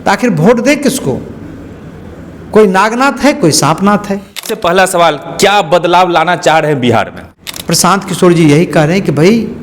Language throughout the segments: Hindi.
तो आखिर वोट दे किसको? कोई नागनाथ है, कोई सांपनाथ है। सबसे पहला सवाल, क्या बदलाव लाना चाह रहे हैं बिहार में? प्रशांत किशोर जी यही कह रहे हैं कि भाई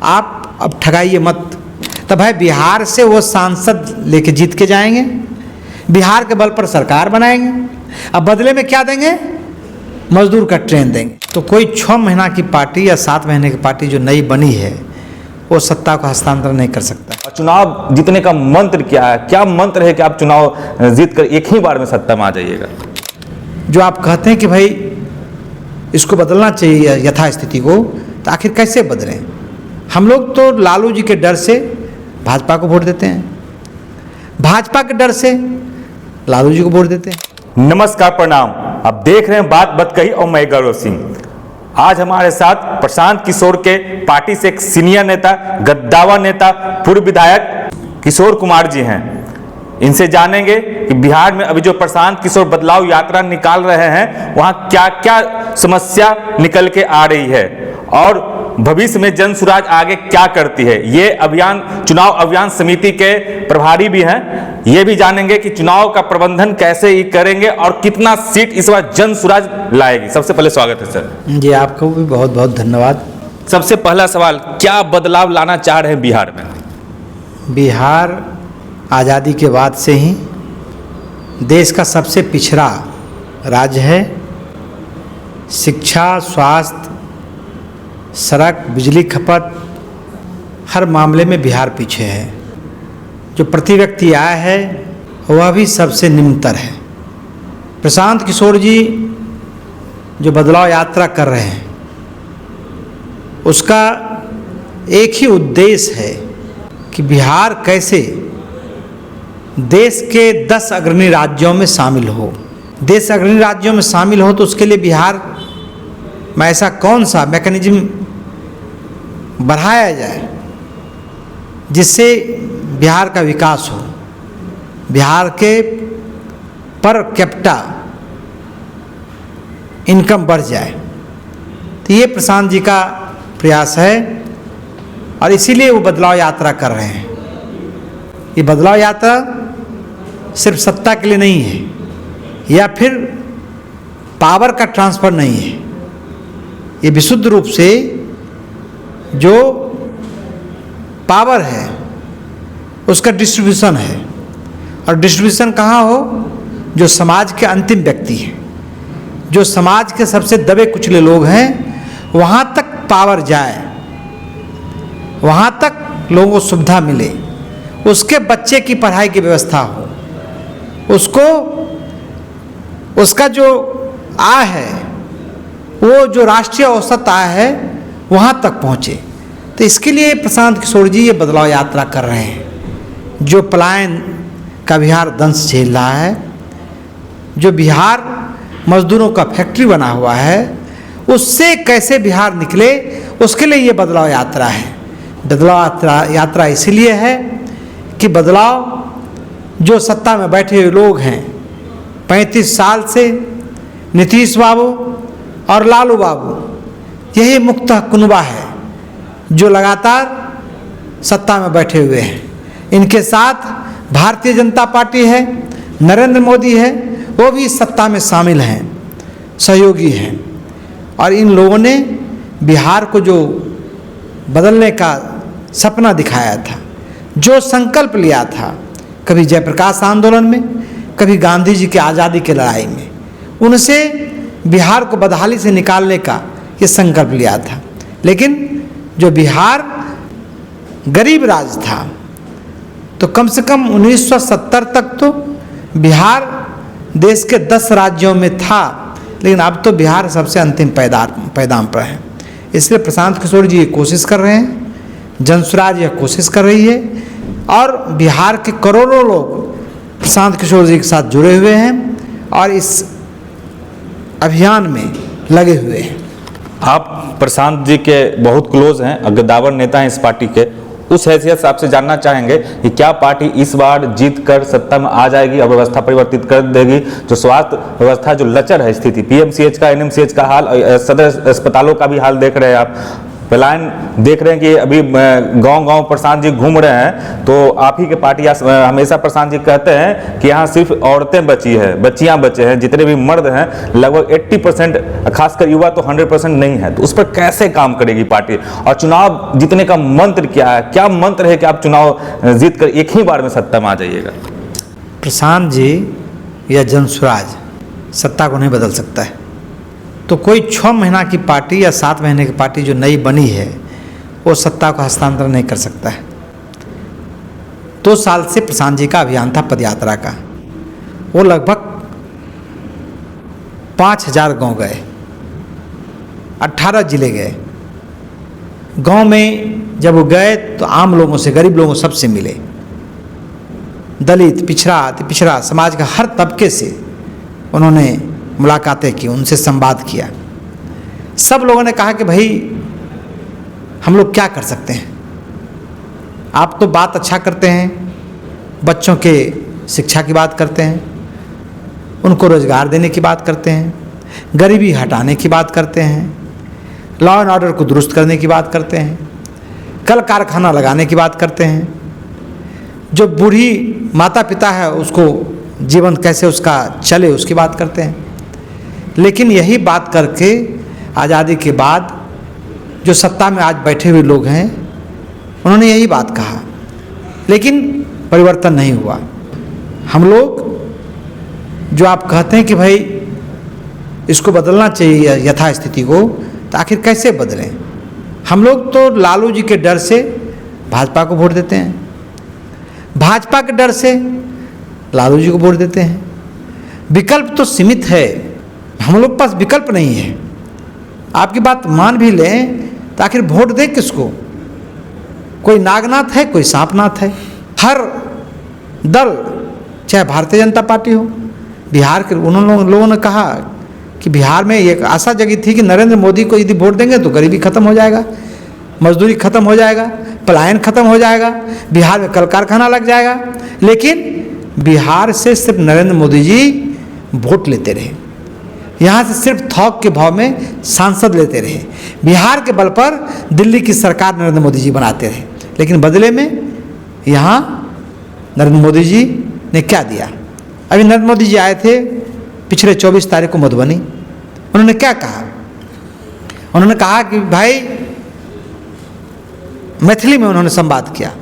आप अब ठगाइए मत। तो भाई बिहार से वो सांसद लेके जीत के जाएंगे, बिहार के बल पर सरकार बनाएंगे, अब बदले में क्या देंगे? मजदूर का ट्रेन देंगे। तो कोई 6 महीना की पार्टी या 7 महीने की पार्टी जो नई बनी है वो सत्ता को हस्तांतरण नहीं कर सकता। चुनाव जीतने का मंत्र क्या है? क्या मंत्र है कि आप चुनाव जीत कर एक ही बार में सत्ता में आ जाइएगा? जो आप कहते हैं कि भाई इसको बदलना चाहिए यथास्थिति को, तो आखिर कैसे बदलें? हम लोग तो लालू जी के डर से भाजपा को वोट देते हैं, भाजपा के डर से लालू जी को वोट देते हैं। नमस्कार, प्रणाम। आप देख रहे हैं बात बत कही और मैं गौरव सिंह। आज हमारे साथ प्रशांत किशोर के पार्टी से एक सीनियर नेता, गद्दावर नेता, पूर्व विधायक किशोर कुमार जी हैं। इनसे जानेंगे कि बिहार में अभी जो प्रशांत किशोर बदलाव यात्रा निकाल रहे हैं वहां क्या क्या समस्या निकल के आ रही है और भविष्य में जन सुराज आगे क्या करती है। ये अभियान चुनाव अभियान समिति के प्रभारी भी हैं। ये भी जानेंगे कि चुनाव का प्रबंधन कैसे ही करेंगे और कितना सीट इस बार जन सुराज लाएगी। सबसे पहले स्वागत है सर। जी आपको भी बहुत बहुत धन्यवाद। सबसे पहला सवाल, क्या बदलाव लाना चाह रहे हैं बिहार में? बिहार आज़ादी के बाद से ही देश का सबसे पिछड़ा राज्य है। शिक्षा, स्वास्थ्य, सड़क, बिजली खपत, हर मामले में बिहार पीछे है। जो प्रति व्यक्ति आय है वह भी सबसे निम्नतर है। प्रशांत किशोर जी जो बदलाव यात्रा कर रहे हैं उसका एक ही उद्देश्य है कि बिहार कैसे देश के 10 अग्रणी राज्यों में शामिल हो। देश अग्रणी राज्यों में शामिल हो तो उसके लिए बिहार में ऐसा कौन सा मैकेनिज्म बढ़ाया जाए जिससे बिहार का विकास हो, बिहार के पर कैपिटा इनकम बढ़ जाए। तो ये प्रशांत जी का प्रयास है और इसीलिए वो बदलाव यात्रा कर रहे हैं। ये बदलाव यात्रा सिर्फ सत्ता के लिए नहीं है या फिर पावर का ट्रांसफर नहीं है। ये विशुद्ध रूप से जो पावर है उसका डिस्ट्रीब्यूशन है। और डिस्ट्रीब्यूशन कहाँ हो? जो समाज के अंतिम व्यक्ति हैं, जो समाज के सबसे दबे कुचले लोग हैं, वहाँ तक पावर जाए, वहाँ तक लोगों को सुविधा मिले, उसके बच्चे की पढ़ाई की व्यवस्था हो, उसको उसका जो आय है वो जो राष्ट्रीय औसत आय है वहाँ तक पहुँचे। तो इसके लिए प्रशांत किशोर जी ये बदलाव यात्रा कर रहे हैं। जो पलायन का बिहार दंश झेल रहा है, जो बिहार मजदूरों का फैक्ट्री बना हुआ है, उससे कैसे बिहार निकले, उसके लिए ये बदलाव यात्रा है। बदलाव यात्रा इसीलिए है कि बदलाव जो सत्ता में बैठे हुए लोग हैं 35 साल से, नीतीश बाबू और लालू बाबू, यही मुख्य कुनबा है जो लगातार सत्ता में बैठे हुए हैं। इनके साथ भारतीय जनता पार्टी है, नरेंद्र मोदी है, वो भी सत्ता में शामिल हैं, सहयोगी हैं। और इन लोगों ने बिहार को जो बदलने का सपना दिखाया था, जो संकल्प लिया था, कभी जयप्रकाश आंदोलन में, कभी गांधी जी की आज़ादी की लड़ाई में, उनसे बिहार को बदहाली से निकालने का ये संकल्प लिया था। लेकिन जो बिहार गरीब राज्य था तो कम से कम 1970 तक तो बिहार देश के 10 राज्यों में था, लेकिन अब तो बिहार सबसे अंतिम पैदाम पर है। इसलिए प्रशांत किशोर जी ये कोशिश कर रहे हैं, जनसुराज यह कोशिश कर रही है और बिहार के करोड़ों लोग प्रशांत किशोर जी के साथ जुड़े हुए हैं और इस अभियान में लगे हुए हैं। आप प्रशांत जी के बहुत क्लोज हैं, गद्दावर नेता हैं इस पार्टी के। उस हैसियत से आपसे जानना चाहेंगे कि क्या पार्टी इस बार जीत कर सत्ता में आ जाएगी और व्यवस्था परिवर्तित कर देगी? जो स्वास्थ्य व्यवस्था जो लचर है स्थिति, पीएमसीएच का, एनएमसीएच का हाल, सदर अस्पतालों का भी हाल देख रहे हैं आप, पलायन देख रहे हैं कि अभी गांव-गांव प्रशांत जी घूम रहे हैं, तो आप ही के पार्टी हमेशा प्रशांत जी कहते हैं कि यहाँ सिर्फ औरतें बची है, बच्चियां बचे हैं, जितने भी मर्द हैं लगभग 80%, खासकर युवा तो 100% नहीं है। तो उस पर कैसे काम करेगी पार्टी? और चुनाव जीतने का मंत्र क्या है? क्या मंत्र है कि आप चुनाव जीत कर एक ही बार में सत्ता में आ जाइएगा? प्रशांत जी या जनसुराज सत्ता को नहीं बदल सकता है। तो कोई 6 महीना की पार्टी या 7 महीने की पार्टी जो नई बनी है वो सत्ता को हस्तांतरण नहीं कर सकता है। 2 साल से प्रशांत जी का अभियान था पदयात्रा का, वो लगभग 5000 गांव गए, 18 जिले गए। गांव में जब वो गए तो आम लोगों से, गरीब लोगों सबसे मिले, दलित, पिछड़ा, अति पिछड़ा समाज का हर तबके से उन्होंने मुलाकातें की, उनसे संवाद किया। सब लोगों ने कहा कि भाई हम लोग क्या कर सकते हैं, आप तो बात अच्छा करते हैं, बच्चों के शिक्षा की बात करते हैं, उनको रोजगार देने की बात करते हैं, गरीबी हटाने की बात करते हैं, लॉ एंड ऑर्डर को दुरुस्त करने की बात करते हैं, कल कारखाना लगाने की बात करते हैं, जो बूढ़ी माता पिता है उसको जीवन कैसे उसका चले उसकी बात करते हैं। लेकिन यही बात करके आज़ादी के बाद जो सत्ता में आज बैठे हुए लोग हैं उन्होंने यही बात कहा, लेकिन परिवर्तन नहीं हुआ। हम लोग जो आप कहते हैं कि भाई इसको बदलना चाहिए यथास्थिति को, तो आखिर कैसे बदलें? हम लोग तो लालू जी के डर से भाजपा को वोट देते हैं, भाजपा के डर से लालू जी को वोट देते हैं। विकल्प तो सीमित है, हम लोग के पास विकल्प नहीं है। आपकी बात मान भी लें तो आखिर वोट दें किसको? कोई नागनाथ है, कोई सांपनाथ है। हर दल, चाहे भारतीय जनता पार्टी हो, बिहार के उन्होंने लोगों ने कहा कि बिहार में एक आशा जगी थी कि नरेंद्र मोदी को यदि वोट देंगे तो गरीबी खत्म हो जाएगा, मजदूरी खत्म हो जाएगा, पलायन खत्म हो जाएगा, बिहार में कल कारखाना लग जाएगा। लेकिन बिहार से सिर्फ नरेंद्र मोदी जी वोट लेते रहे, यहाँ से सिर्फ थोक के भाव में सांसद लेते रहे, बिहार के बल पर दिल्ली की सरकार नरेंद्र मोदी जी बनाते रहे। लेकिन बदले में यहाँ नरेंद्र मोदी जी ने क्या दिया? अभी नरेंद्र मोदी जी आए थे पिछले 24 तारीख को मधुबनी, उन्होंने क्या कहा? उन्होंने कहा कि भाई, मैथिली में उन्होंने संवाद किया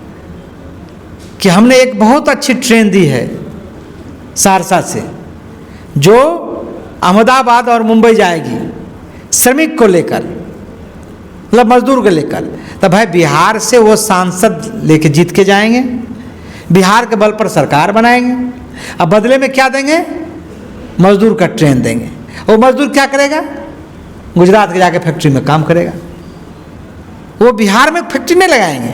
कि हमने एक बहुत अच्छी ट्रेन दी है सहरसा से, जो अहमदाबाद और मुंबई जाएगी श्रमिक को लेकर, मतलब मजदूर को लेकर। तब भाई बिहार से वो सांसद लेके जीत के जाएंगे, बिहार के बल पर सरकार बनाएंगे, अब बदले में क्या देंगे? मजदूर का ट्रेन देंगे। वो मजदूर क्या करेगा? गुजरात के जाके फैक्ट्री में काम करेगा, वो बिहार में फैक्ट्री नहीं लगाएंगे।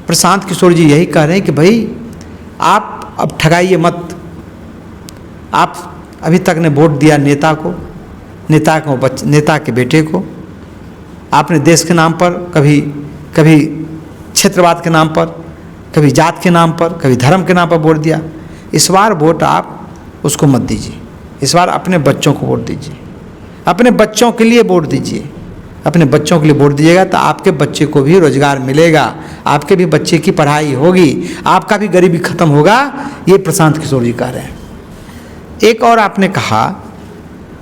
प्रशांत किशोर जी यही कह रहे हैं कि भाई आप अब ठगाइए मत। आप अभी तक ने वोट दिया नेता को, नेता के बेटे को। आपने देश के नाम पर, कभी क्षेत्रवाद के नाम पर, कभी जात के नाम पर, कभी धर्म के नाम पर वोट दिया। इस बार वोट आप उसको मत दीजिए, इस बार अपने बच्चों को वोट दीजिए, अपने बच्चों के लिए वोट दीजिए। अपने बच्चों के लिए वोट दीजिएगा तो आपके बच्चे को भी रोजगार मिलेगा, आपके भी बच्चे की पढ़ाई होगी, आपका भी गरीबी खत्म होगा। ये प्रशांत किशोर जी कह रहे हैं। एक और आपने कहा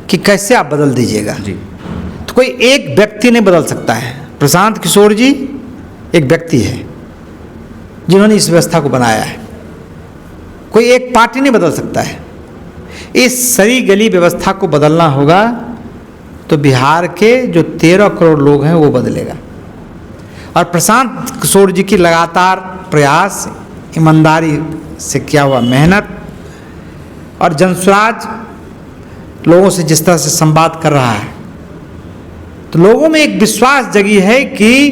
कि कैसे आप बदल दीजिएगा जी, तो कोई एक व्यक्ति नहीं बदल सकता है। प्रशांत किशोर जी एक व्यक्ति है जिन्होंने इस व्यवस्था को बनाया है, कोई एक पार्टी नहीं बदल सकता है। इस सरी गली व्यवस्था को बदलना होगा तो बिहार के जो 13 करोड़ लोग हैं वो बदलेगा। और प्रशांत किशोर जी की लगातार प्रयास, ईमानदारी से किया हुआ मेहनत और जनसुराज लोगों से जिस तरह से संवाद कर रहा है, तो लोगों में एक विश्वास जगी है कि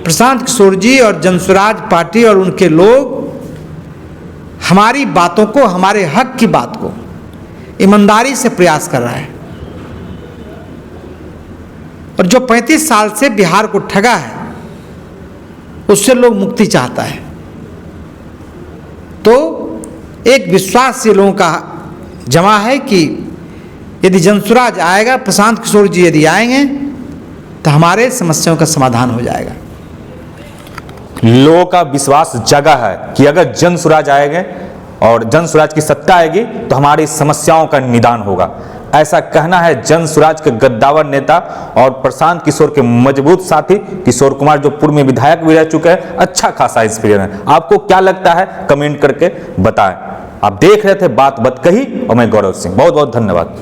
प्रशांत किशोर जी और जनसुराज पार्टी और उनके लोग हमारी बातों को, हमारे हक की बात को ईमानदारी से प्रयास कर रहा है। और जो 35 साल से बिहार को ठगा है उससे लोग मुक्ति चाहता है। तो एक विश्वास ये लोगों का जमा है कि यदि जनसुराज आएगा, प्रशांत किशोर जी यदि आएंगे तो हमारे समस्याओं का समाधान हो जाएगा। लोगों का विश्वास जगा है कि अगर जन स्वराज आएंगे और जन स्वराज की सत्ता आएगी तो हमारी समस्याओं का निदान होगा। ऐसा कहना है जन स्वराज के गद्दावर नेता और प्रशांत किशोर के मजबूत साथी किशोर कुमार, जो पूर्व में विधायक भी रह चुके हैं, अच्छा खासा एक्सपीरियंस है। आपको क्या लगता है कमेंट करके बताएं। आप देख रहे थे बात कही और मैं गौरव सिंह, बहुत बहुत धन्यवाद।